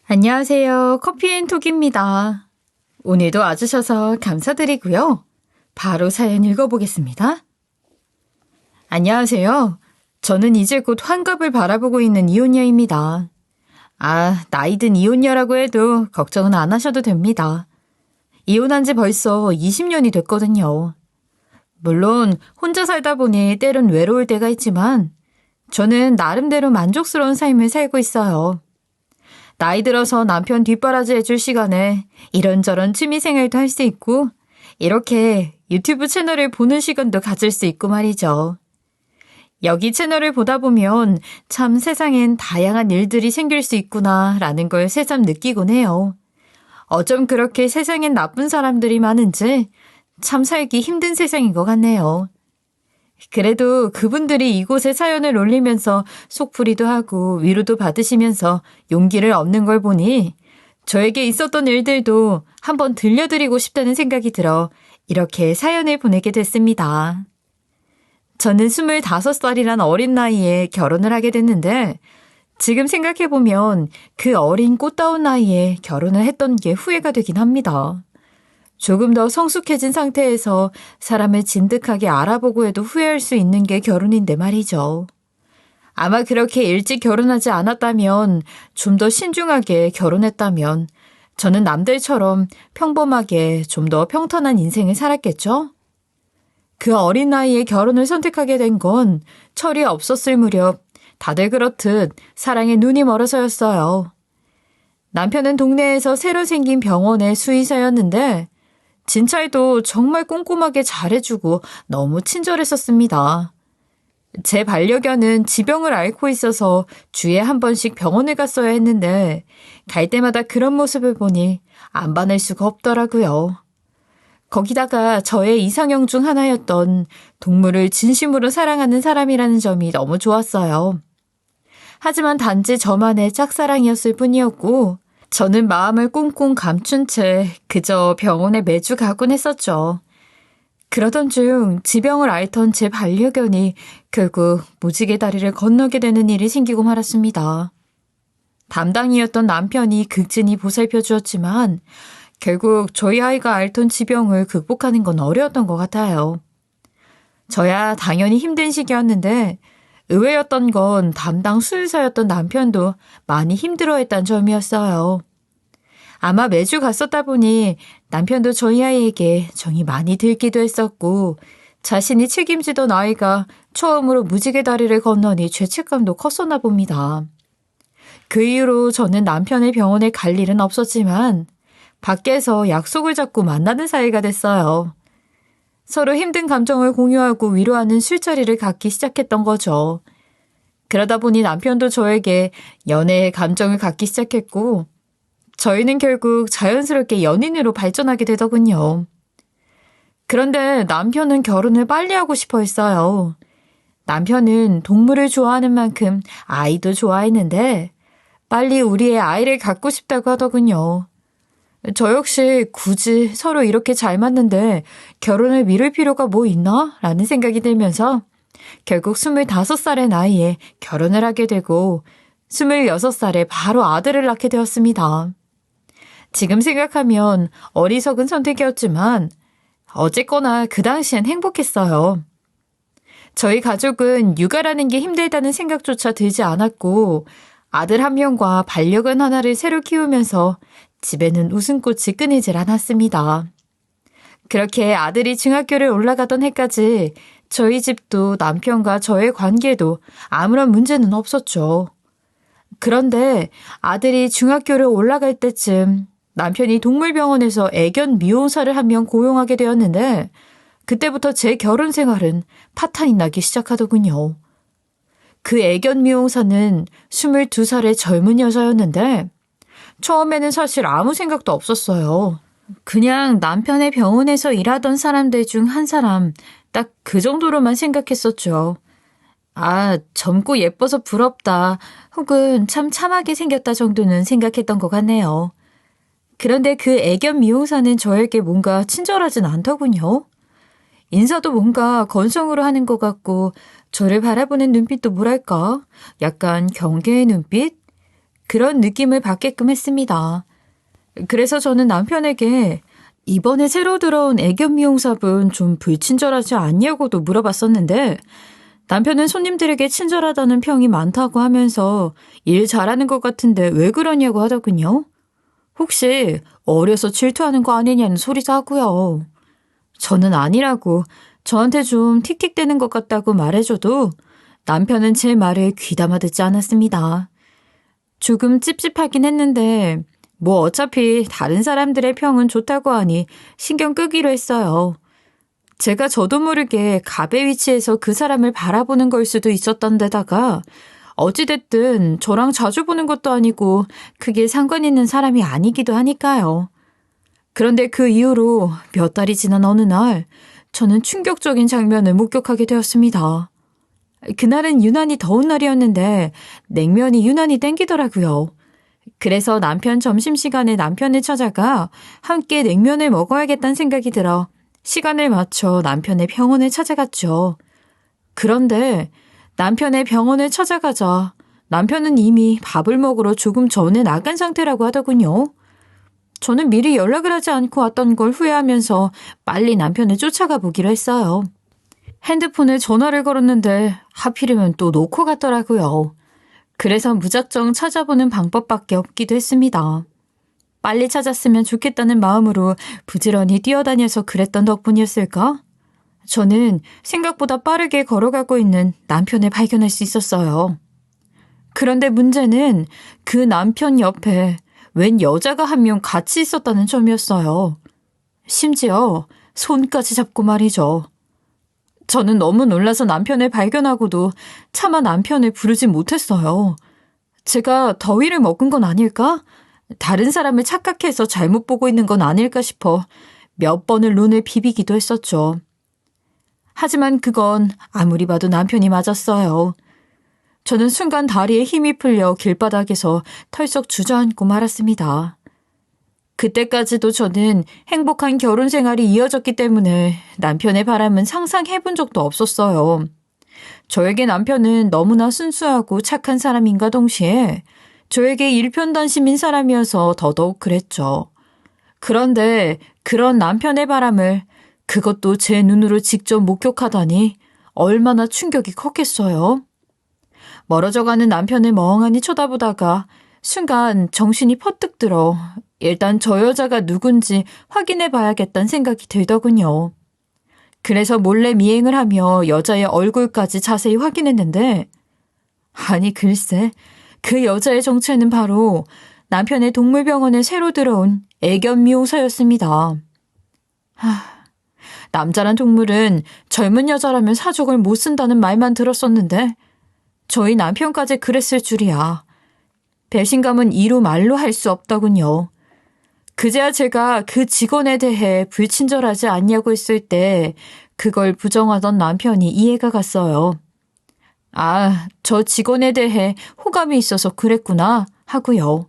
안녕하세요. 커피앤톡입니다. 오늘도 와주셔서 감사드리고요. 바로 사연 읽어보겠습니다. 안녕하세요. 저는 이제 곧 환갑을 바라보고 있는 이혼녀입니다. 나이 든 이혼녀라고 해도 걱정은 안 하셔도 됩니다. 이혼한 지 벌써 20년이 됐거든요. 물론 혼자 살다 보니 때론 외로울 때가 있지만 저는 나름대로 만족스러운 삶을 살고 있어요. 나이 들어서 남편 뒷바라지 해줄 시간에 이런저런 취미생활도 할 수 있고 이렇게 유튜브 채널을 보는 시간도 가질 수 있고 말이죠. 여기 채널을 보다 보면 참 세상엔 다양한 일들이 생길 수 있구나 라는 걸 새삼 느끼곤 해요. 어쩜 그렇게 세상엔 나쁜 사람들이 많은지 참 살기 힘든 세상인 것 같네요. 그래도 그분들이 이곳에 사연을 올리면서 속풀이도 하고 위로도 받으시면서 용기를 얻는 걸 보니 저에게 있었던 일들도 한번 들려드리고 싶다는 생각이 들어 이렇게 사연을 보내게 됐습니다. 저는 25살이란 어린 나이에 결혼을 하게 됐는데 지금 생각해보면 그 어린 꽃다운 나이에 결혼을 했던 게 후회가 되긴 합니다. 조금 더 성숙해진 상태에서 사람을 진득하게 알아보고 해도 후회할 수 있는 게 결혼인데 말이죠. 아마 그렇게 일찍 결혼하지 않았다면, 좀 더 신중하게 결혼했다면 저는 남들처럼 평범하게 좀 더 평탄한 인생을 살았겠죠? 그 어린 나이에 결혼을 선택하게 된 건 철이 없었을 무렵 다들 그렇듯 사랑에 눈이 멀어서였어요. 남편은 동네에서 새로 생긴 병원의 수의사였는데 진찰도 정말 꼼꼼하게 잘해주고 너무 친절했었습니다. 제 반려견은 지병을 앓고 있어서 주에 한 번씩 병원에 갔어야 했는데 갈 때마다 그런 모습을 보니 안 반할 수가 없더라고요. 거기다가 저의 이상형 중 하나였던 동물을 진심으로 사랑하는 사람이라는 점이 너무 좋았어요. 하지만 단지 저만의 짝사랑이었을 뿐이었고 저는 마음을 꽁꽁 감춘 채 그저 병원에 매주 가곤 했었죠. 그러던 중 지병을 앓던 제 반려견이 결국 무지개 다리를 건너게 되는 일이 생기고 말았습니다. 담당이었던 남편이 극진히 보살펴 주었지만 결국 저희 아이가 앓던 지병을 극복하는 건 어려웠던 것 같아요. 저야 당연히 힘든 시기였는데 의외였던 건 담당 수의사였던 남편도 많이 힘들어했단 점이었어요. 아마 매주 갔었다 보니 남편도 저희 아이에게 정이 많이 들기도 했었고 자신이 책임지던 아이가 처음으로 무지개 다리를 건너니 죄책감도 컸었나 봅니다. 그 이후로 저는 남편의 병원에 갈 일은 없었지만 밖에서 약속을 잡고 만나는 사이가 됐어요. 서로 힘든 감정을 공유하고 위로하는 술자리를 갖기 시작했던 거죠. 그러다 보니 남편도 저에게 연애의 감정을 갖기 시작했고 저희는 결국 자연스럽게 연인으로 발전하게 되더군요. 그런데 남편은 결혼을 빨리 하고 싶어 했어요. 남편은 동물을 좋아하는 만큼 아이도 좋아했는데 빨리 우리의 아이를 갖고 싶다고 하더군요. 저 역시 굳이 서로 이렇게 잘 맞는데 결혼을 미룰 필요가 뭐 있나? 라는 생각이 들면서 결국 25살의 나이에 결혼을 하게 되고 26살에 바로 아들을 낳게 되었습니다. 지금 생각하면 어리석은 선택이었지만 어쨌거나 그 당시엔 행복했어요. 저희 가족은 육아라는 게 힘들다는 생각조차 들지 않았고 아들 한 명과 반려견 하나를 새로 키우면서 집에는 웃음꽃이 끊이질 않았습니다. 그렇게 아들이 중학교를 올라가던 해까지 저희 집도 남편과 저의 관계도 아무런 문제는 없었죠. 그런데 아들이 중학교를 올라갈 때쯤 남편이 동물병원에서 애견 미용사를 한 명 고용하게 되었는데 그때부터 제 결혼 생활은 파탄이 나기 시작하더군요. 그 애견 미용사는 22살의 젊은 여자였는데 처음에는 사실 아무 생각도 없었어요. 그냥 남편의 병원에서 일하던 사람들 중 한 사람, 딱 그 정도로만 생각했었죠. 젊고 예뻐서 부럽다, 혹은 참 참하게 생겼다 정도는 생각했던 것 같네요. 그런데 그 애견 미용사는 저에게 뭔가 친절하진 않더군요. 인사도 뭔가 건성으로 하는 것 같고 저를 바라보는 눈빛도 뭐랄까 약간 경계의 눈빛? 그런 느낌을 받게끔 했습니다. 그래서 저는 남편에게 이번에 새로 들어온 애견 미용사분 좀 불친절하지 않냐고도 물어봤었는데 남편은 손님들에게 친절하다는 평이 많다고 하면서 일 잘하는 것 같은데 왜 그러냐고 하더군요. 혹시 어려서 질투하는 거 아니냐는 소리도 하고요. 저는 아니라고 저한테 좀 틱틱대는 것 같다고 말해줘도 남편은 제 말을 귀담아 듣지 않았습니다. 조금 찝찝하긴 했는데 뭐 어차피 다른 사람들의 평은 좋다고 하니 신경 끄기로 했어요. 제가 저도 모르게 갑의 위치에서 그 사람을 바라보는 걸 수도 있었던 데다가 어찌됐든 저랑 자주 보는 것도 아니고 크게 상관 있는 사람이 아니기도 하니까요. 그런데 그 이후로 몇 달이 지난 어느 날 저는 충격적인 장면을 목격하게 되었습니다. 그날은 유난히 더운 날이었는데 냉면이 유난히 땡기더라고요. 그래서 남편 점심시간에 남편을 찾아가 함께 냉면을 먹어야겠다는 생각이 들어 시간을 맞춰 남편의 병원을 찾아갔죠. 그런데 남편의 병원을 찾아가자 남편은 이미 밥을 먹으러 조금 전에 나간 상태라고 하더군요. 저는 미리 연락을 하지 않고 왔던 걸 후회하면서 빨리 남편을 쫓아가 보기로 했어요. 핸드폰에 전화를 걸었는데 하필이면 또 놓고 갔더라고요. 그래서 무작정 찾아보는 방법밖에 없기도 했습니다. 빨리 찾았으면 좋겠다는 마음으로 부지런히 뛰어다녀서 그랬던 덕분이었을까? 저는 생각보다 빠르게 걸어가고 있는 남편을 발견할 수 있었어요. 그런데 문제는 그 남편 옆에 웬 여자가 한 명 같이 있었다는 점이었어요. 심지어 손까지 잡고 말이죠. 저는 너무 놀라서 남편을 발견하고도 차마 남편을 부르지 못했어요. 제가 더위를 먹은 건 아닐까? 다른 사람을 착각해서 잘못 보고 있는 건 아닐까 싶어 몇 번을 눈을 비비기도 했었죠. 하지만 그건 아무리 봐도 남편이 맞았어요. 저는 순간 다리에 힘이 풀려 길바닥에서 털썩 주저앉고 말았습니다. 그때까지도 저는 행복한 결혼 생활이 이어졌기 때문에 남편의 바람은 상상해본 적도 없었어요. 저에게 남편은 너무나 순수하고 착한 사람인가 동시에 저에게 일편단심인 사람이어서 더더욱 그랬죠. 그런데 그런 남편의 바람을 그것도 제 눈으로 직접 목격하다니 얼마나 충격이 컸겠어요. 멀어져가는 남편을 멍하니 쳐다보다가 순간 정신이 퍼뜩 들어 일단 저 여자가 누군지 확인해 봐야겠다는 생각이 들더군요. 그래서 몰래 미행을 하며 여자의 얼굴까지 자세히 확인했는데 아니 글쎄 그 여자의 정체는 바로 남편의 동물병원에 새로 들어온 애견 미용사였습니다. 남자란 동물은 젊은 여자라면 사족을 못 쓴다는 말만 들었었는데 저희 남편까지 그랬을 줄이야. 배신감은 이루 말로 할 수 없더군요. 그제야 제가 그 직원에 대해 불친절하지 않냐고 했을 때 그걸 부정하던 남편이 이해가 갔어요. 아, 저 직원에 대해 호감이 있어서 그랬구나 하고요.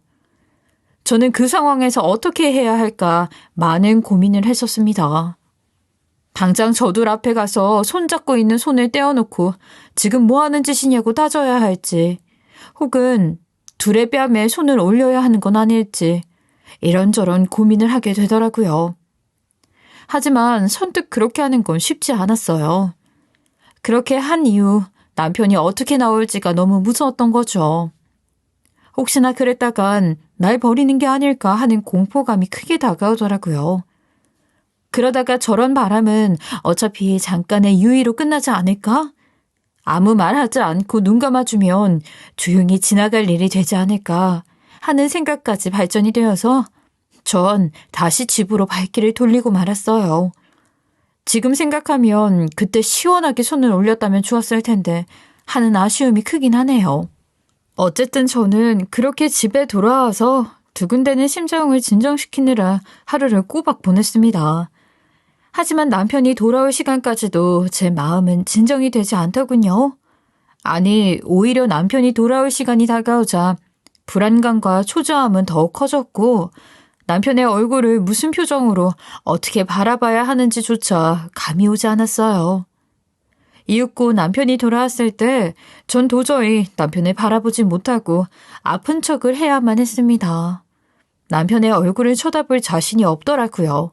저는 그 상황에서 어떻게 해야 할까 많은 고민을 했었습니다. 당장 저둘 앞에 가서 손잡고 있는 손을 떼어놓고 지금 뭐 하는 짓이냐고 따져야 할지 혹은 둘의 뺨에 손을 올려야 하는 건 아닐지 이런저런 고민을 하게 되더라고요. 하지만 선뜻 그렇게 하는 건 쉽지 않았어요. 그렇게 한 이후 남편이 어떻게 나올지가 너무 무서웠던 거죠. 혹시나 그랬다간 날 버리는 게 아닐까 하는 공포감이 크게 다가오더라고요. 그러다가 저런 바람은 어차피 잠깐의 유의로 끝나지 않을까? 아무 말하지 않고 눈 감아주면 조용히 지나갈 일이 되지 않을까 하는 생각까지 발전이 되어서 전 다시 집으로 발길을 돌리고 말았어요. 지금 생각하면 그때 시원하게 손을 올렸다면 좋았을 텐데 하는 아쉬움이 크긴 하네요. 어쨌든 저는 그렇게 집에 돌아와서 두근대는 심정을 진정시키느라 하루를 꼬박 보냈습니다. 하지만 남편이 돌아올 시간까지도 제 마음은 진정이 되지 않더군요. 아니, 오히려 남편이 돌아올 시간이 다가오자 불안감과 초조함은 더욱 커졌고 남편의 얼굴을 무슨 표정으로 어떻게 바라봐야 하는지조차 감이 오지 않았어요. 이윽고 남편이 돌아왔을 때 전 도저히 남편을 바라보지 못하고 아픈 척을 해야만 했습니다. 남편의 얼굴을 쳐다볼 자신이 없더라고요.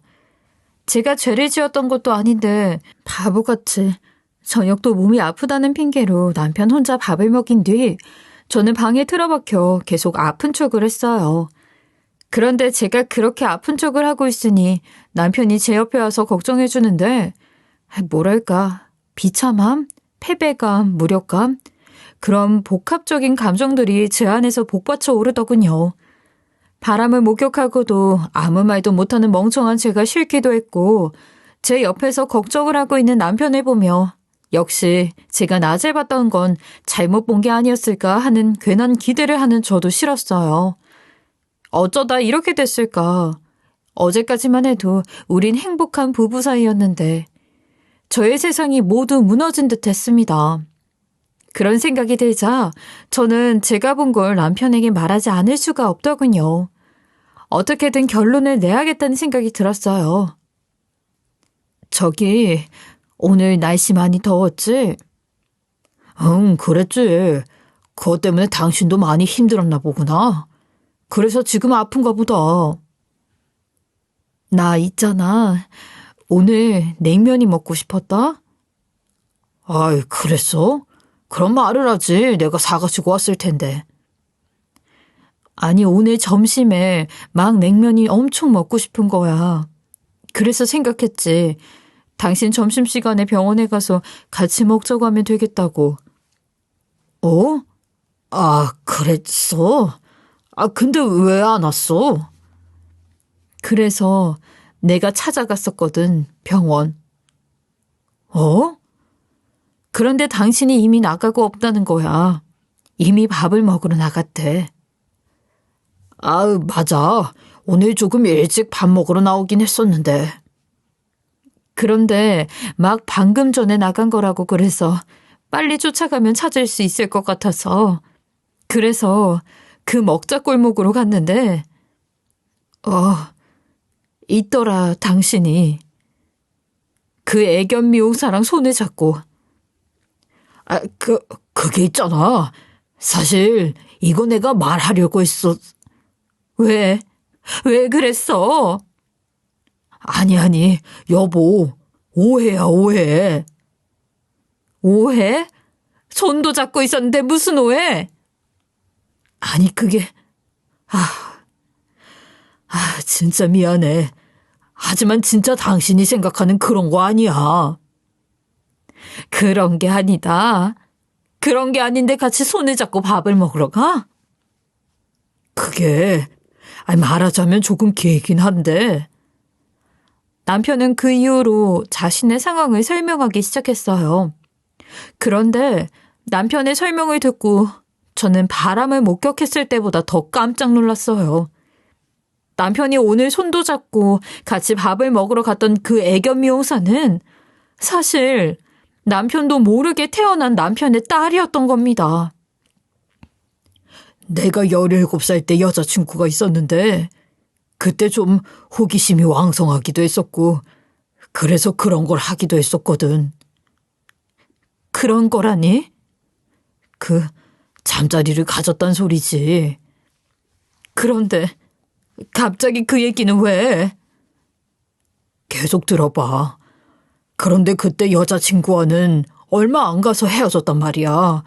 제가 죄를 지었던 것도 아닌데 바보같이 저녁도 몸이 아프다는 핑계로 남편 혼자 밥을 먹인 뒤 저는 방에 틀어박혀 계속 아픈 척을 했어요. 그런데 제가 그렇게 아픈 척을 하고 있으니 남편이 제 옆에 와서 걱정해 주는데 뭐랄까 비참함, 패배감, 무력감 그런 복합적인 감정들이 제 안에서 복받쳐 오르더군요. 바람을 목격하고도 아무 말도 못하는 멍청한 제가 싫기도 했고 제 옆에서 걱정을 하고 있는 남편을 보며 역시 제가 낮에 봤던 건 잘못 본 게 아니었을까 하는 괜한 기대를 하는 저도 싫었어요. 어쩌다 이렇게 됐을까? 어제까지만 해도 우린 행복한 부부 사이였는데 저의 세상이 모두 무너진 듯 했습니다. 그런 생각이 들자 저는 제가 본 걸 남편에게 말하지 않을 수가 없더군요. 어떻게든 결론을 내야겠다는 생각이 들었어요. 저기, 오늘 날씨 많이 더웠지? 응, 그랬지. 그것 때문에 당신도 많이 힘들었나 보구나. 그래서 지금 아픈가 보다. 나 있잖아. 오늘 냉면이 먹고 싶었다? 아이, 그랬어? 그런 말을 하지. 내가 사가지고 왔을 텐데. 아니, 오늘 점심에 막 냉면이 엄청 먹고 싶은 거야. 그래서 생각했지. 당신 점심시간에 병원에 가서 같이 먹자고 하면 되겠다고. 어? 아, 그랬어? 아, 근데 왜 안 왔어? 그래서 내가 찾아갔었거든, 병원. 어? 그런데 당신이 이미 나가고 없다는 거야. 이미 밥을 먹으러 나갔대. 아, 맞아. 오늘 조금 일찍 밥 먹으러 나오긴 했었는데. 그런데 막 방금 전에 나간 거라고 그래서 빨리 쫓아가면 찾을 수 있을 것 같아서. 그래서 그 먹자 골목으로 갔는데, 있더라, 당신이. 그 애견 미용사랑 손을 잡고. 아, 그게 있잖아. 사실, 이거 내가 말하려고 했어. 왜? 왜 그랬어? 아니, 여보. 오해야, 오해. 오해? 손도 잡고 있었는데 무슨 오해? 아니, 그게, 진짜 미안해. 하지만 진짜 당신이 생각하는 그런 거 아니야. 그런 게 아니다. 그런 게 아닌데 같이 손을 잡고 밥을 먹으러 가? 그게, 말하자면 조금 길긴 한데. 남편은 그 이후로 자신의 상황을 설명하기 시작했어요. 그런데 남편의 설명을 듣고 저는 바람을 목격했을 때보다 더 깜짝 놀랐어요. 남편이 오늘 손도 잡고 같이 밥을 먹으러 갔던 그 애견 미용사는 사실 남편도 모르게 태어난 남편의 딸이었던 겁니다. 내가 17살 때 여자친구가 있었는데 그때 좀 호기심이 왕성하기도 했었고 그래서 그런 걸 하기도 했었거든. 그런 거라니? 그 잠자리를 가졌단 소리지. 그런데 갑자기 그 얘기는 왜? 계속 들어봐. 그런데 그때 여자친구와는 얼마 안 가서 헤어졌단 말이야.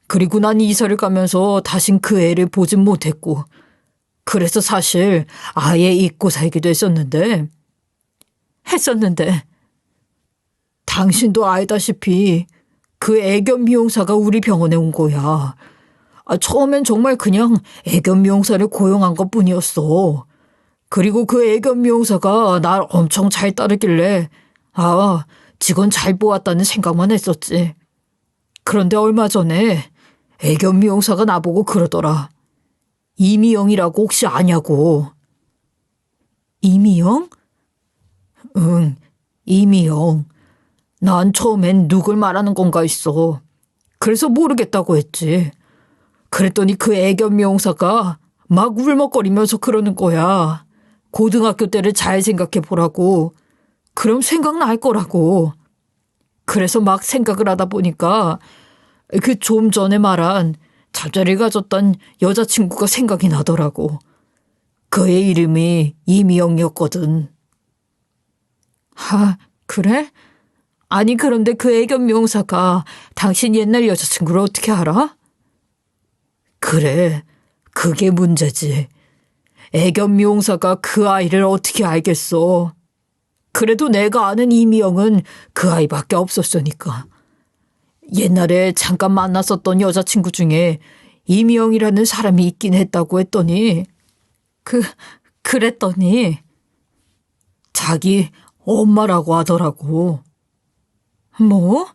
그리고 난 이사를 가면서 다신 그 애를 보진 못했고 그래서 사실 아예 잊고 살기도 했었는데 당신도 알다시피 그 애견 미용사가 우리 병원에 온 거야. 처음엔 정말 그냥 애견 미용사를 고용한 것뿐이었어. 그리고 그 애견 미용사가 날 엄청 잘 따르길래 직원 잘 뽑았다는 생각만 했었지. 그런데 얼마 전에 애견 미용사가 나보고 그러더라. 이미영이라고 혹시 아냐고. 이미영? 응, 이미영. 난 처음엔 누굴 말하는 건가 했어. 그래서 모르겠다고 했지. 그랬더니 그 애견 미용사가 막 울먹거리면서 그러는 거야. 고등학교 때를 잘 생각해 보라고. 그럼 생각날 거라고. 그래서 막 생각을 하다 보니까 그 좀 전에 말한 잠자리 가졌던 여자친구가 생각이 나더라고. 그의 이름이 이미영이었거든. 그래? 아니, 그런데 그 애견 미용사가 당신 옛날 여자친구를 어떻게 알아? 그래, 그게 문제지. 애견 미용사가 그 아이를 어떻게 알겠어. 그래도 내가 아는 이미영은 그 아이밖에 없었으니까. 옛날에 잠깐 만났었던 여자친구 중에 이미영이라는 사람이 있긴 했다고 했더니 그랬더니 자기 엄마라고 하더라고. 뭐?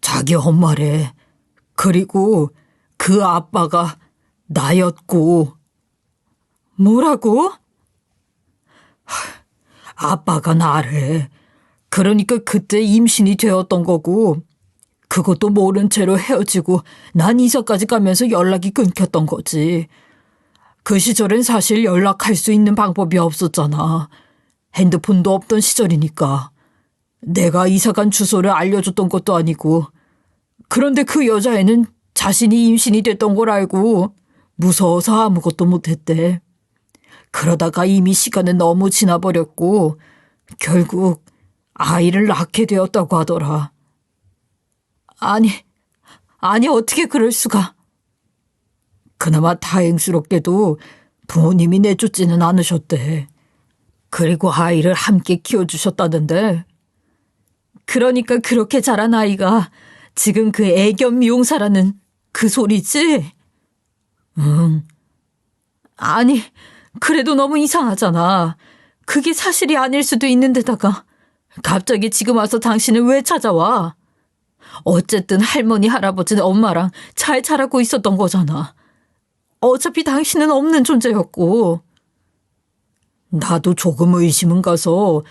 자기 엄마래. 그리고 그 아빠가 나였고. 뭐라고? 아빠가 나래. 그러니까 그때 임신이 되었던 거고, 그것도 모른 채로 헤어지고 난 이사까지 가면서 연락이 끊겼던 거지. 그 시절엔 사실 연락할 수 있는 방법이 없었잖아. 핸드폰도 없던 시절이니까. 내가 이사간 주소를 알려줬던 것도 아니고. 그런데 그 여자애는 자신이 임신이 됐던 걸 알고 무서워서 아무것도 못했대. 그러다가 이미 시간은 너무 지나버렸고 결국 아이를 낳게 되었다고 하더라. 아니 어떻게 그럴 수가. 그나마 다행스럽게도 부모님이 내쫓지는 않으셨대. 그리고 아이를 함께 키워주셨다던데. 그러니까 그렇게 자란 아이가 지금 그 애견 미용사라는 그 소리지? 응. 아니, 그래도 너무 이상하잖아. 그게 사실이 아닐 수도 있는데다가 갑자기 지금 와서 당신은 왜 찾아와? 어쨌든 할머니, 할아버지는 엄마랑 잘 자라고 있었던 거잖아. 어차피 당신은 없는 존재였고. 나도 조금 의심은 가서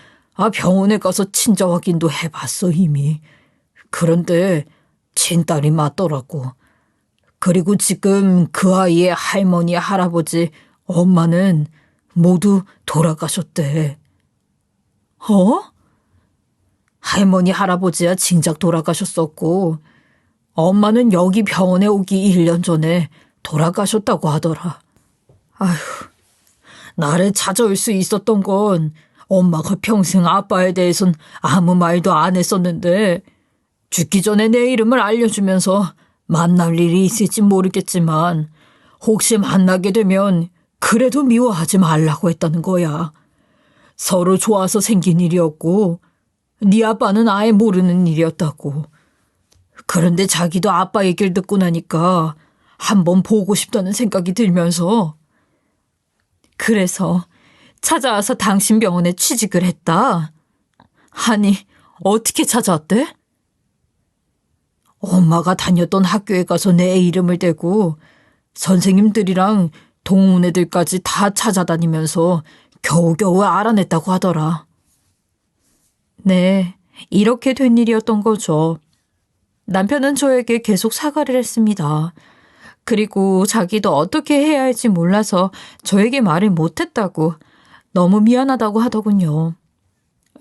병원에 가서 친자 확인도 해봤어 이미. 그런데 친딸이 맞더라고. 그리고 지금 그 아이의 할머니, 할아버지, 엄마는 모두 돌아가셨대. 할머니, 할아버지야 진작 돌아가셨었고 엄마는 여기 병원에 오기 1년 전에 돌아가셨다고 하더라. 아휴, 나를 찾아올 수 있었던 건 엄마가 평생 아빠에 대해선 아무 말도 안 했었는데 죽기 전에 내 이름을 알려주면서 만날 일이 있을지 모르겠지만 혹시 만나게 되면 그래도 미워하지 말라고 했다는 거야. 서로 좋아서 생긴 일이었고 네 아빠는 아예 모르는 일이었다고. 그런데 자기도 아빠 얘기를 듣고 나니까 한번 보고 싶다는 생각이 들면서. 그래서 찾아와서 당신 병원에 취직을 했다. 아니, 어떻게 찾아왔대? 엄마가 다녔던 학교에 가서 내 이름을 대고 선생님들이랑 동문 애들까지 다 찾아다니면서 겨우겨우 알아냈다고 하더라. 네, 이렇게 된 일이었던 거죠. 남편은 저에게 계속 사과를 했습니다. 그리고 자기도 어떻게 해야 할지 몰라서 저에게 말을 못했다고, 너무 미안하다고 하더군요.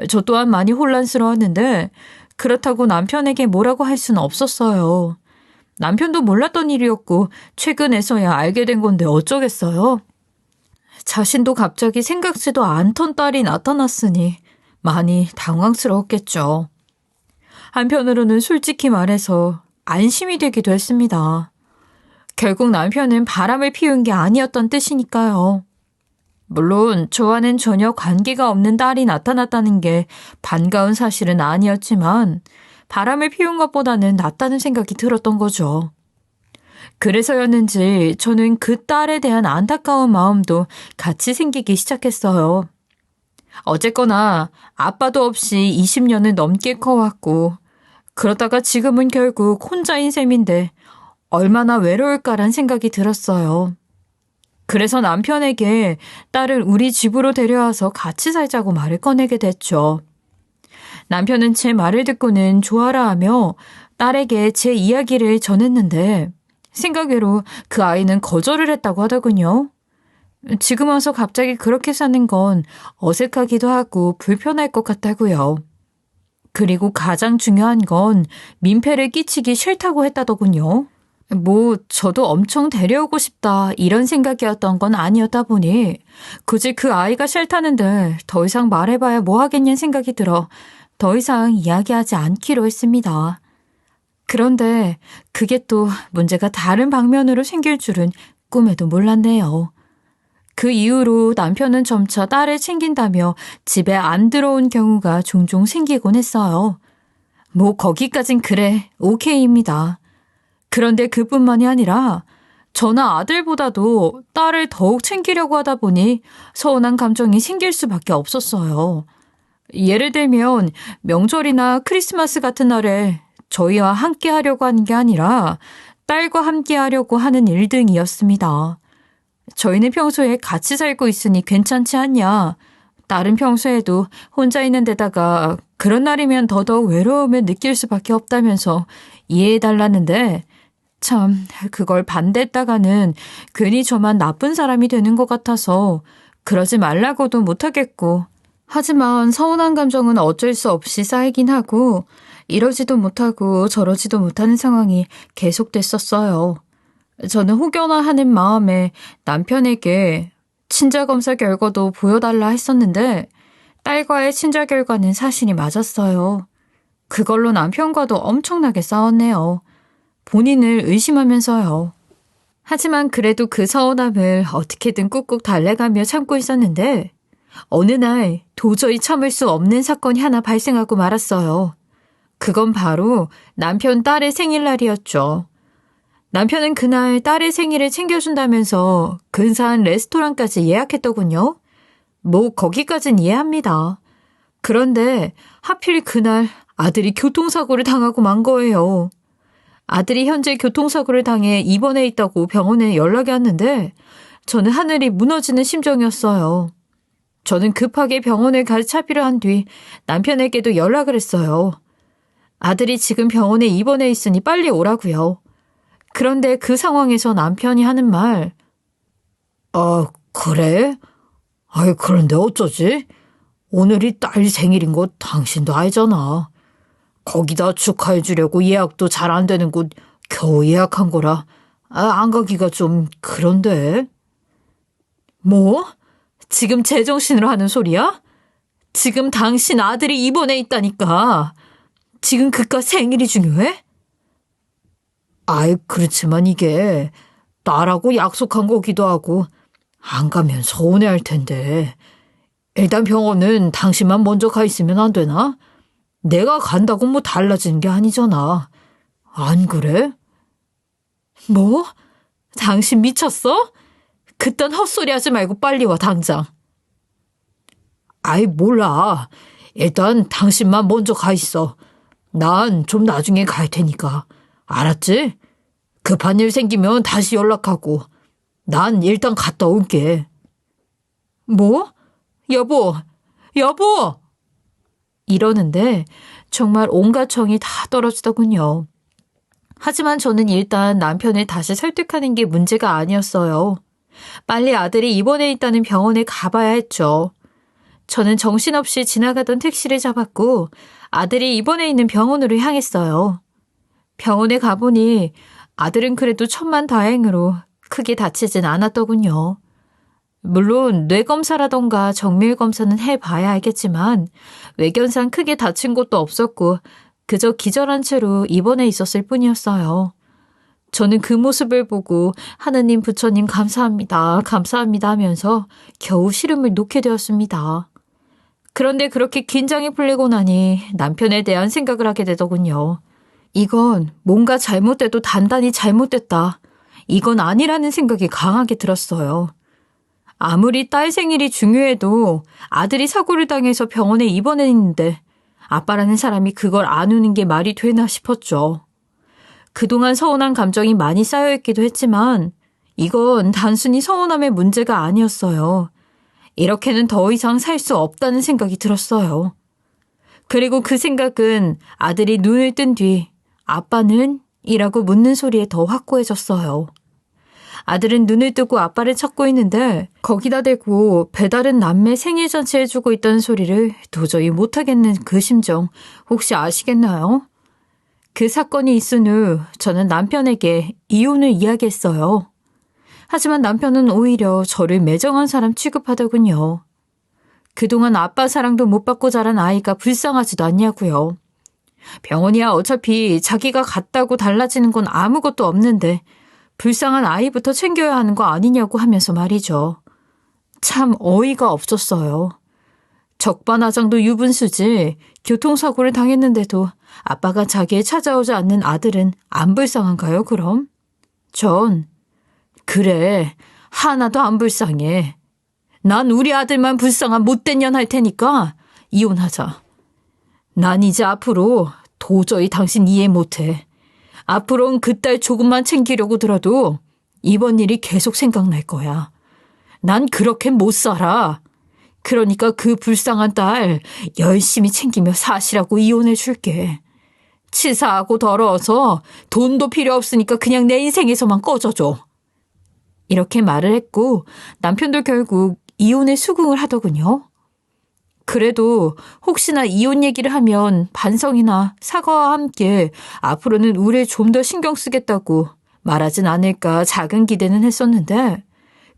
저 또한 많이 혼란스러웠는데 그렇다고 남편에게 뭐라고 할 수는 없었어요. 남편도 몰랐던 일이었고 최근에서야 알게 된 건데 어쩌겠어요. 자신도 갑자기 생각지도 않던 딸이 나타났으니 많이 당황스러웠겠죠. 한편으로는 솔직히 말해서 안심이 되기도 했습니다. 결국 남편은 바람을 피운 게 아니었던 뜻이니까요. 물론 저와는 전혀 관계가 없는 딸이 나타났다는 게 반가운 사실은 아니었지만 바람을 피운 것보다는 낫다는 생각이 들었던 거죠. 그래서였는지 저는 그 딸에 대한 안타까운 마음도 같이 생기기 시작했어요. 어쨌거나 아빠도 없이 20년을 넘게 커왔고 그러다가 지금은 결국 혼자인 셈인데 얼마나 외로울까란 생각이 들었어요. 그래서 남편에게 딸을 우리 집으로 데려와서 같이 살자고 말을 꺼내게 됐죠. 남편은 제 말을 듣고는 좋아라 하며 딸에게 제 이야기를 전했는데 생각외로 그 아이는 거절을 했다고 하더군요. 지금 와서 갑자기 그렇게 사는 건 어색하기도 하고 불편할 것 같다고요. 그리고 가장 중요한 건 민폐를 끼치기 싫다고 했다더군요. 저도 엄청 데려오고 싶다 이런 생각이었던 건 아니었다 보니 굳이 그 아이가 싫다는데 더 이상 말해봐야 뭐 하겠냐는 생각이 들어 더 이상 이야기하지 않기로 했습니다. 그런데 그게 또 문제가 다른 방면으로 생길 줄은 꿈에도 몰랐네요. 그 이후로 남편은 점차 딸을 챙긴다며 집에 안 들어온 경우가 종종 생기곤 했어요. 거기까진 그래, 오케이입니다. 그런데 그뿐만이 아니라 저나 아들보다도 딸을 더욱 챙기려고 하다 보니 서운한 감정이 생길 수밖에 없었어요. 예를 들면 명절이나 크리스마스 같은 날에 저희와 함께 하려고 하는 게 아니라 딸과 함께 하려고 하는 일 등이었습니다. 저희는 평소에 같이 살고 있으니 괜찮지 않냐. 딸은 평소에도 혼자 있는 데다가 그런 날이면 더더욱 외로움을 느낄 수밖에 없다면서 이해해달라는데 참 그걸 반대했다가는 괜히 저만 나쁜 사람이 되는 것 같아서 그러지 말라고도 못하겠고 하지만 서운한 감정은 어쩔 수 없이 쌓이긴 하고 이러지도 못하고 저러지도 못하는 상황이 계속됐었어요. 저는 혹여나 하는 마음에 남편에게 친자검사 결과도 보여달라 했었는데 딸과의 친자 결과는 사실이 맞았어요. 그걸로 남편과도 엄청나게 싸웠네요. 본인을 의심하면서요. 하지만 그래도 그 서운함을 어떻게든 꾹꾹 달래가며 참고 있었는데 어느 날 도저히 참을 수 없는 사건이 하나 발생하고 말았어요. 그건 바로 남편 딸의 생일날이었죠. 남편은 그날 딸의 생일을 챙겨준다면서 근사한 레스토랑까지 예약했더군요. 거기까진 이해합니다. 그런데 하필 그날 아들이 교통사고를 당하고 만 거예요. 아들이 현재 교통사고를 당해 입원해 있다고 병원에 연락이 왔는데 저는 하늘이 무너지는 심정이었어요. 저는 급하게 병원을 가차비를 한 뒤 남편에게도 연락을 했어요. 아들이 지금 병원에 입원해 있으니 빨리 오라고요. 그런데 그 상황에서 남편이 하는 말, 그래? 그런데 어쩌지? 오늘이 딸 생일인 거 당신도 알잖아. 거기다 축하해 주려고 예약도 잘 안 되는 곳 겨우 예약한 거라 안 가기가 좀 그런데. 지금 제정신으로 하는 소리야? 지금 당신 아들이 입원해 있다니까. 지금 그깟 생일이 중요해? 그렇지만 이게 딸하고 약속한 거기도 하고 안 가면 서운해 할 텐데. 일단 병원은 당신만 먼저 가 있으면 안 되나? 내가 간다고 달라지는 게 아니잖아. 안 그래? 당신 미쳤어? 그딴 헛소리 하지 말고 빨리 와, 당장. 몰라. 일단 당신만 먼저 가 있어. 난 좀 나중에 갈 테니까. 알았지? 급한 일 생기면 다시 연락하고. 난 일단 갔다 올게. 여보! 이러는데 정말 온갖 정이 다 떨어지더군요. 하지만 저는 일단 남편을 다시 설득하는 게 문제가 아니었어요. 빨리 아들이 입원해 있다는 병원에 가봐야 했죠. 저는 정신없이 지나가던 택시를 잡았고 아들이 입원해 있는 병원으로 향했어요. 병원에 가보니 아들은 그래도 천만다행으로 크게 다치진 않았더군요. 물론 뇌검사라던가 정밀검사는 해봐야 알겠지만 외견상 크게 다친 곳도 없었고 그저 기절한 채로 입원해 있었을 뿐이었어요. 저는 그 모습을 보고 하느님 부처님 감사합니다 하면서 겨우 시름을 놓게 되었습니다. 그런데 그렇게 긴장이 풀리고 나니 남편에 대한 생각을 하게 되더군요. 이건 뭔가 잘못돼도 단단히 잘못됐다. 이건 아니라는 생각이 강하게 들었어요. 아무리 딸 생일이 중요해도 아들이 사고를 당해서 병원에 입원해 있는데 아빠라는 사람이 그걸 안 우는 게 말이 되나 싶었죠. 그동안 서운한 감정이 많이 쌓여있기도 했지만 이건 단순히 서운함의 문제가 아니었어요. 이렇게는 더 이상 살 수 없다는 생각이 들었어요. 그리고 그 생각은 아들이 눈을 뜬 뒤 아빠는? 이라고 묻는 소리에 더 확고해졌어요. 아들은 눈을 뜨고 아빠를 찾고 있는데 거기다 대고 배다른 남매 생일잔치 해주고 있다는 소리를 도저히 못하겠는 그 심정 혹시 아시겠나요? 그 사건이 있은 후 저는 남편에게 이혼을 이야기했어요. 하지만 남편은 오히려 저를 매정한 사람 취급하더군요. 그동안 아빠 사랑도 못 받고 자란 아이가 불쌍하지도 않냐고요. 병원이야 어차피 자기가 갔다고 달라지는 건 아무것도 없는데 불쌍한 아이부터 챙겨야 하는 거 아니냐고 하면서 말이죠. 참 어이가 없었어요. 적반하장도 유분수지 교통사고를 당했는데도 아빠가 자기에 찾아오지 않는 아들은 안 불쌍한가요, 그럼? 전 그래, 하나도 안 불쌍해. 난 우리 아들만 불쌍한 못된 년 할 테니까 이혼하자. 난 이제 앞으로 도저히 당신 이해 못해. 앞으로는 그 딸 조금만 챙기려고 들어도 이번 일이 계속 생각날 거야. 난 그렇게 못 살아. 그러니까 그 불쌍한 딸 열심히 챙기며 사시라고 이혼해 줄게. 치사하고 더러워서 돈도 필요 없으니까 그냥 내 인생에서만 꺼져줘. 이렇게 말을 했고 남편도 결국 이혼에 수긍을 하더군요. 그래도 혹시나 이혼 얘기를 하면 반성이나 사과와 함께 앞으로는 우리를 좀 더 신경 쓰겠다고 말하진 않을까 작은 기대는 했었는데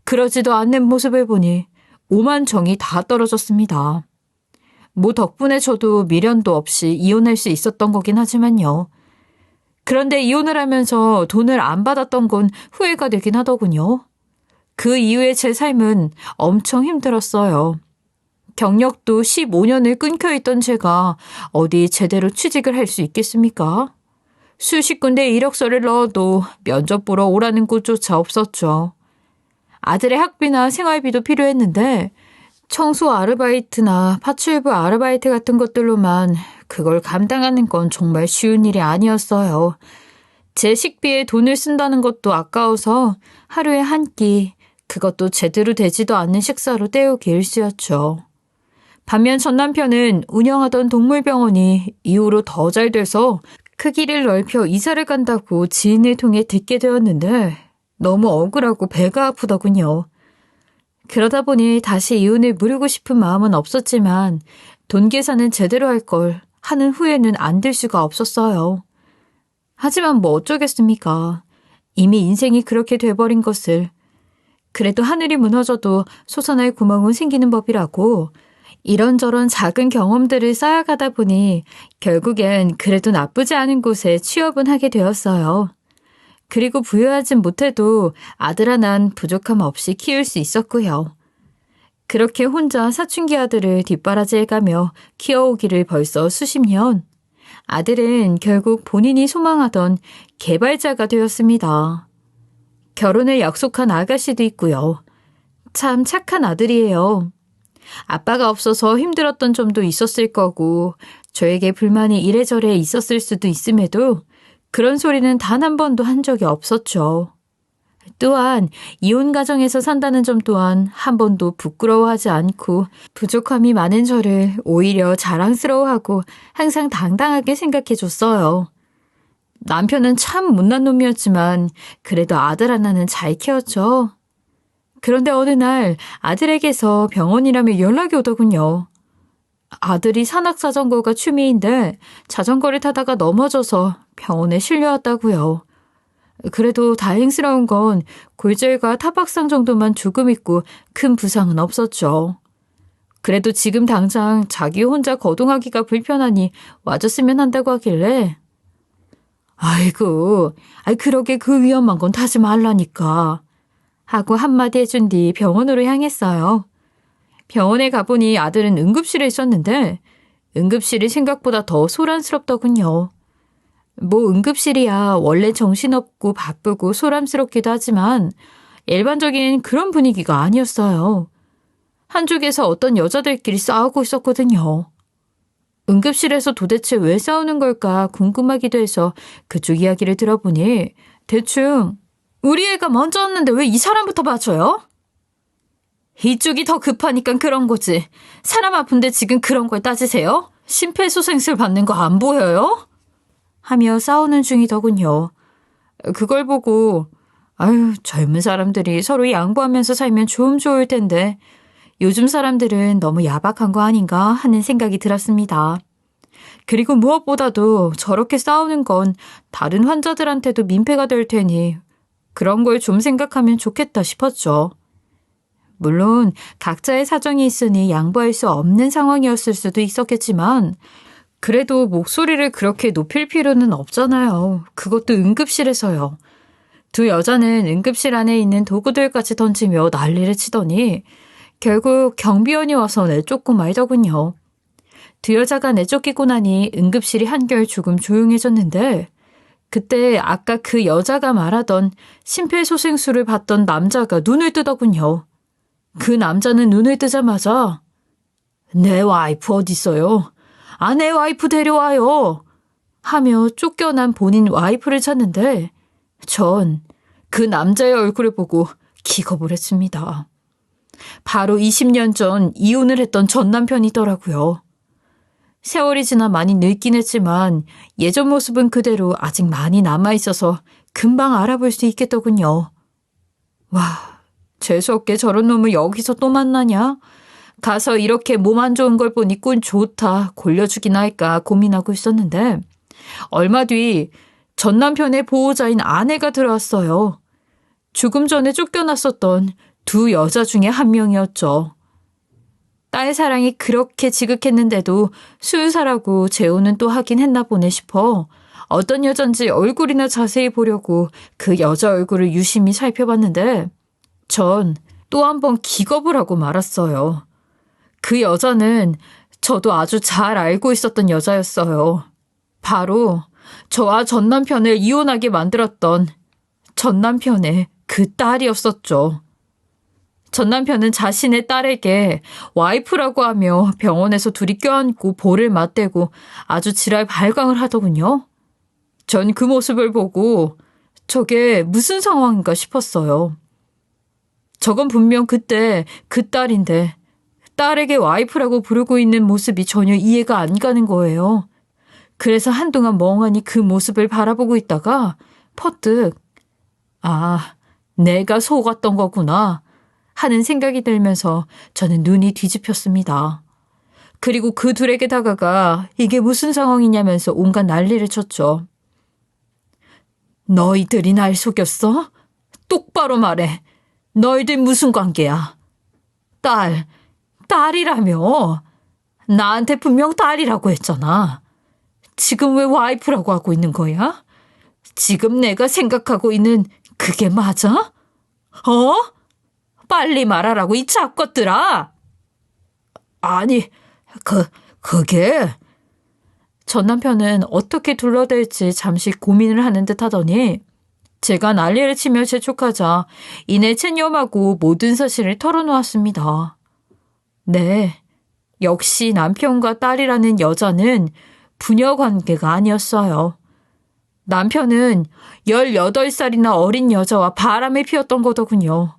그러지도 않는 모습을 보니 오만 정이 다 떨어졌습니다. 뭐 덕분에 저도 미련도 없이 이혼할 수 있었던 거긴 하지만요. 그런데 이혼을 하면서 돈을 안 받았던 건 후회가 되긴 하더군요. 그 이후에 제 삶은 엄청 힘들었어요. 경력도 15년을 끊겨있던 제가 어디 제대로 취직을 할 수 있겠습니까? 수십 군데 이력서를 넣어도 면접 보러 오라는 곳조차 없었죠. 아들의 학비나 생활비도 필요했는데 청소 아르바이트나 파출부 아르바이트 같은 것들로만 그걸 감당하는 건 정말 쉬운 일이 아니었어요. 제 식비에 돈을 쓴다는 것도 아까워서 하루에 한 끼, 그것도 제대로 되지도 않는 식사로 때우기 일쑤였죠. 반면 전 남편은 운영하던 동물병원이 이후로 더 잘 돼서 크기를 넓혀 이사를 간다고 지인을 통해 듣게 되었는데 너무 억울하고 배가 아프더군요. 그러다 보니 다시 이혼을 무르고 싶은 마음은 없었지만 돈 계산은 제대로 할 걸 하는 후회는 안 들 수가 없었어요. 하지만 뭐 어쩌겠습니까? 이미 인생이 그렇게 돼버린 것을. 그래도 하늘이 무너져도 솟아날 구멍은 생기는 법이라고 이런저런 작은 경험들을 쌓아가다 보니 결국엔 그래도 나쁘지 않은 곳에 취업은 하게 되었어요. 그리고 부유하진 못해도 아들 하나는 부족함 없이 키울 수 있었고요. 그렇게 혼자 사춘기 아들을 뒷바라지해가며 키워오기를 벌써 수십 년. 아들은 결국 본인이 소망하던 개발자가 되었습니다. 결혼을 약속한 아가씨도 있고요. 참 착한 아들이에요. 아빠가 없어서 힘들었던 점도 있었을 거고 저에게 불만이 이래저래 있었을 수도 있음에도 그런 소리는 단 한 번도 한 적이 없었죠. 또한 이혼 가정에서 산다는 점 또한 한 번도 부끄러워하지 않고 부족함이 많은 저를 오히려 자랑스러워하고 항상 당당하게 생각해줬어요. 남편은 참 못난 놈이었지만 그래도 아들 하나는 잘 키웠죠. 그런데 어느 날 아들에게서 병원이라며 연락이 오더군요. 아들이 산악자전거가 취미인데 자전거를 타다가 넘어져서 병원에 실려왔다고요. 그래도 다행스러운 건 골절과 타박상 정도만 조금 있고 큰 부상은 없었죠. 그래도 지금 당장 자기 혼자 거동하기가 불편하니 와줬으면 한다고 하길래 아이고, 그러게 그 위험한 건 타지 말라니까 하고 한마디 해준 뒤 병원으로 향했어요. 병원에 가보니 아들은 응급실에 있었는데 응급실이 생각보다 더 소란스럽더군요. 뭐 응급실이야 원래 정신없고 바쁘고 소란스럽기도 하지만 일반적인 그런 분위기가 아니었어요. 한쪽에서 어떤 여자들끼리 싸우고 있었거든요. 응급실에서 도대체 왜 싸우는 걸까 궁금하기도 해서 그쪽 이야기를 들어보니 대충 우리 애가 먼저 왔는데 왜 이 사람부터 봐줘요? 이쪽이 더 급하니까 그런 거지. 사람 아픈데 지금 그런 걸 따지세요? 심폐소생술 받는 거 안 보여요? 하며 싸우는 중이더군요. 그걸 보고 아유, 젊은 사람들이 서로 양보하면서 살면 좀 좋을 텐데 요즘 사람들은 너무 야박한 거 아닌가 하는 생각이 들었습니다. 그리고 무엇보다도 저렇게 싸우는 건 다른 환자들한테도 민폐가 될 테니 그런 걸 좀 생각하면 좋겠다 싶었죠. 물론 각자의 사정이 있으니 양보할 수 없는 상황이었을 수도 있었겠지만 그래도 목소리를 그렇게 높일 필요는 없잖아요. 그것도 응급실에서요. 두 여자는 응급실 안에 있는 도구들까지 던지며 난리를 치더니 결국 경비원이 와서 내쫓고 말더군요. 두 여자가 내쫓기고 나니 응급실이 한결 조금 조용해졌는데 그때 아까 그 여자가 말하던 심폐소생술을 받던 남자가 눈을 뜨더군요. 그 남자는 눈을 뜨자마자 내 와이프 어딨어요? 아, 내 와이프 데려와요. 하며 쫓겨난 본인 와이프를 찾는데 전 그 남자의 얼굴을 보고 기겁을 했습니다. 바로 20년 전 이혼을 했던 전 남편이더라고요. 세월이 지나 많이 늙긴 했지만 예전 모습은 그대로 아직 많이 남아있어서 금방 알아볼 수 있겠더군요. 와, 재수없게 저런 놈을 여기서 또 만나냐? 가서 이렇게 몸 안 좋은 걸 보니 꾼 좋다 골려주긴 할까 고민하고 있었는데 얼마 뒤 전 남편의 보호자인 아내가 들어왔어요. 죽음 전에 쫓겨났었던 두 여자 중에 한 명이었죠. 딸 사랑이 그렇게 지극했는데도 수유사라고 재혼은 또 하긴 했나 보네 싶어 어떤 여잔지 얼굴이나 자세히 보려고 그 여자 얼굴을 유심히 살펴봤는데 전 또 한 번 기겁을 하고 말았어요. 그 여자는 저도 아주 잘 알고 있었던 여자였어요. 바로 저와 전 남편을 이혼하게 만들었던 전 남편의 그 딸이었었죠. 전 남편은 자신의 딸에게 와이프라고 하며 병원에서 둘이 껴안고 볼을 맞대고 아주 지랄 발광을 하더군요. 전 그 모습을 보고 저게 무슨 상황인가 싶었어요. 저건 분명 그때 그 딸인데 딸에게 와이프라고 부르고 있는 모습이 전혀 이해가 안 가는 거예요. 그래서 한동안 멍하니 그 모습을 바라보고 있다가 퍼뜩 아, 내가 속았던 거구나 하는 생각이 들면서 저는 눈이 뒤집혔습니다. 그리고 그 둘에게 다가가 이게 무슨 상황이냐면서 온갖 난리를 쳤죠. 너희들이 날 속였어? 똑바로 말해. 너희들 무슨 관계야? 딸이라며. 나한테 분명 딸이라고 했잖아. 지금 왜 와이프라고 하고 있는 거야? 지금 내가 생각하고 있는 그게 맞아? 어? 빨리 말하라고 이 잡것들아! 아니, 그게... 전 남편은 어떻게 둘러댈지 잠시 고민을 하는 듯 하더니 제가 난리를 치며 재촉하자 이내 체념하고 모든 사실을 털어놓았습니다. 네, 역시 남편과 딸이라는 여자는 부녀 관계가 아니었어요. 남편은 18살이나 어린 여자와 바람을 피웠던 거더군요.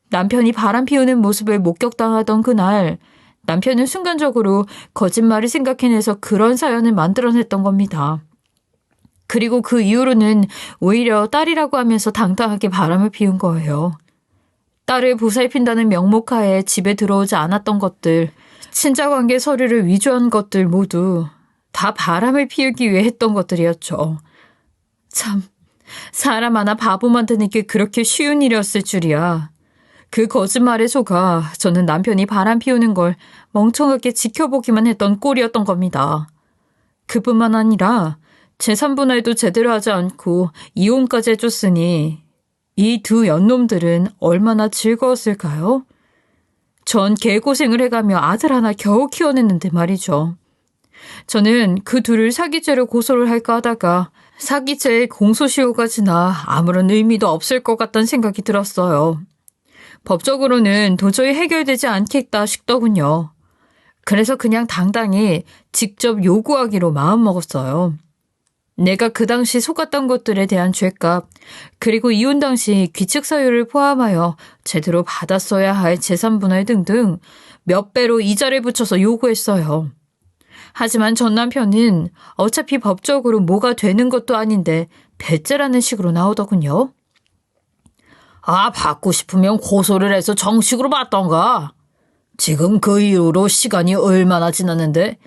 남편이 바람 피우는 모습을 목격당하던 그날 남편은 순간적으로 거짓말을 생각해내서 그런 사연을 만들어냈던 겁니다. 그리고 그 이후로는 오히려 딸이라고 하면서 당당하게 바람을 피운 거예요. 딸을 보살핀다는 명목하에 집에 들어오지 않았던 것들, 친자관계 서류를 위조한 것들 모두 다 바람을 피우기 위해 했던 것들이었죠. 참, 사람 하나 바보 만드는 게 그렇게 쉬운 일이었을 줄이야. 그 거짓말에 속아 저는 남편이 바람 피우는 걸 멍청하게 지켜보기만 했던 꼴이었던 겁니다. 그뿐만 아니라 재산분할도 제대로 하지 않고 이혼까지 해줬으니 이 두 연놈들은 얼마나 즐거웠을까요? 전 개고생을 해가며 아들 하나 겨우 키워냈는데 말이죠. 저는 그 둘을 사기죄로 고소를 할까 하다가 사기죄에 공소시효가 지나 아무런 의미도 없을 것 같다는 생각이 들었어요. 법적으로는 도저히 해결되지 않겠다 싶더군요. 그래서 그냥 당당히 직접 요구하기로 마음먹었어요. 내가 그 당시 속았던 것들에 대한 죄값, 그리고 이혼 당시 귀책 사유를 포함하여 제대로 받았어야 할 재산분할 등등 몇 배로 이자를 붙여서 요구했어요. 하지만 전 남편은 어차피 법적으로 뭐가 되는 것도 아닌데 배째라는 식으로 나오더군요. 받고 싶으면 고소를 해서 정식으로 받던가. 지금 그 이후로 시간이 얼마나 지났는데,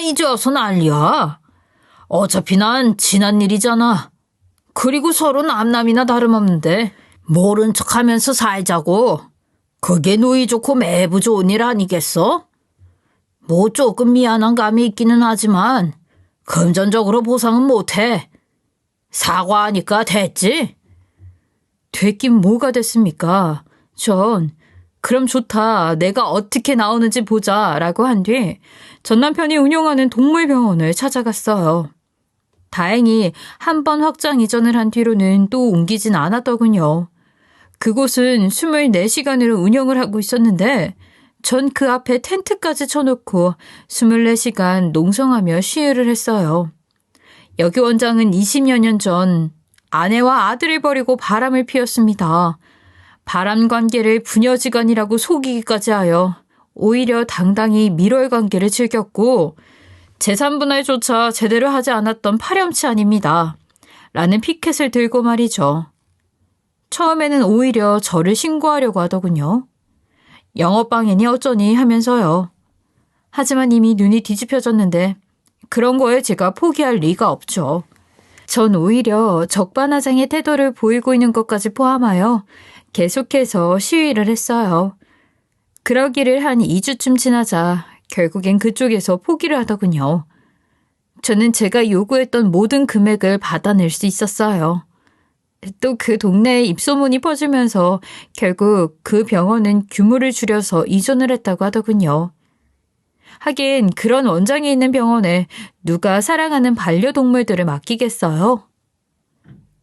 이제 와서 난리야. 어차피 난 지난 일이잖아. 그리고 서로 남남이나 다름없는데, 모른 척 하면서 살자고. 그게 누이 좋고 매부 좋은 일 아니겠어? 뭐 조금 미안한 감이 있기는 하지만, 금전적으로 보상은 못해. 사과하니까 됐지? 됐긴 뭐가 됐습니까? 전 그럼 좋다. 내가 어떻게 나오는지 보자 라고 한 뒤 전 남편이 운영하는 동물병원을 찾아갔어요. 다행히 한 번 확장 이전을 한 뒤로는 또 옮기진 않았더군요. 그곳은 24시간으로 운영을 하고 있었는데 전 그 앞에 텐트까지 쳐놓고 24시간 농성하며 시위를 했어요. 여기 원장은 20여 년 전 아내와 아들을 버리고 바람을 피웠습니다. 바람 관계를 부녀지간이라고 속이기까지 하여 오히려 당당히 밀월 관계를 즐겼고 재산분할조차 제대로 하지 않았던 파렴치 아닙니다. 라는 피켓을 들고 말이죠. 처음에는 오히려 저를 신고하려고 하더군요. 영업방해니 어쩌니 하면서요. 하지만 이미 눈이 뒤집혀졌는데 그런 거에 제가 포기할 리가 없죠. 전 오히려 적반하장의 태도를 보이고 있는 것까지 포함하여 계속해서 시위를 했어요. 그러기를 한 2주쯤 지나자 결국엔 그쪽에서 포기를 하더군요. 저는 제가 요구했던 모든 금액을 받아낼 수 있었어요. 또 그 동네에 입소문이 퍼지면서 결국 그 병원은 규모를 줄여서 이전을 했다고 하더군요. 하긴 그런 원장이 있는 병원에 누가 사랑하는 반려동물들을 맡기겠어요?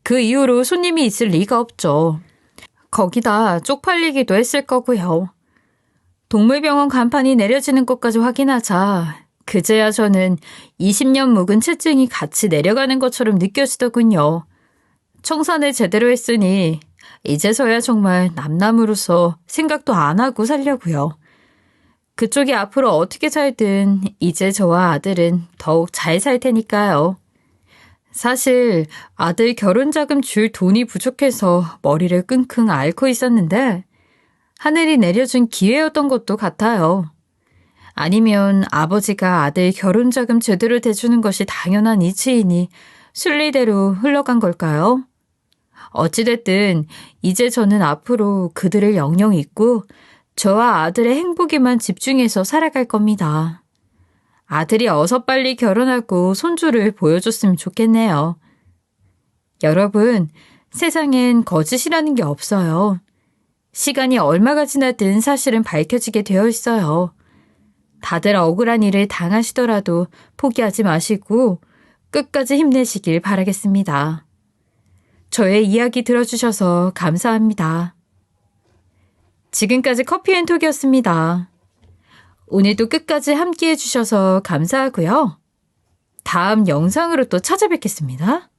그 이후로 손님이 있을 리가 없죠. 거기다 쪽팔리기도 했을 거고요. 동물병원 간판이 내려지는 것까지 확인하자 그제야 저는 20년 묵은 채증이 같이 내려가는 것처럼 느껴지더군요. 청산을 제대로 했으니 이제서야 정말 남남으로서 생각도 안 하고 살려고요. 그쪽이 앞으로 어떻게 살든 이제 저와 아들은 더욱 잘 살 테니까요. 사실 아들 결혼 자금 줄 돈이 부족해서 머리를 끙끙 앓고 있었는데 하늘이 내려준 기회였던 것도 같아요. 아니면 아버지가 아들 결혼 자금 제대로 대주는 것이 당연한 이치이니 순리대로 흘러간 걸까요? 어찌됐든 이제 저는 앞으로 그들을 영영 잊고 저와 아들의 행복에만 집중해서 살아갈 겁니다. 아들이 어서 빨리 결혼하고 손주를 보여줬으면 좋겠네요. 여러분, 세상엔 거짓이라는 게 없어요. 시간이 얼마가 지나든 사실은 밝혀지게 되어 있어요. 다들 억울한 일을 당하시더라도 포기하지 마시고 끝까지 힘내시길 바라겠습니다. 저의 이야기 들어주셔서 감사합니다. 지금까지 커피앤톡이었습니다. 오늘도 끝까지 함께해 주셔서 감사하고요. 다음 영상으로 또 찾아뵙겠습니다.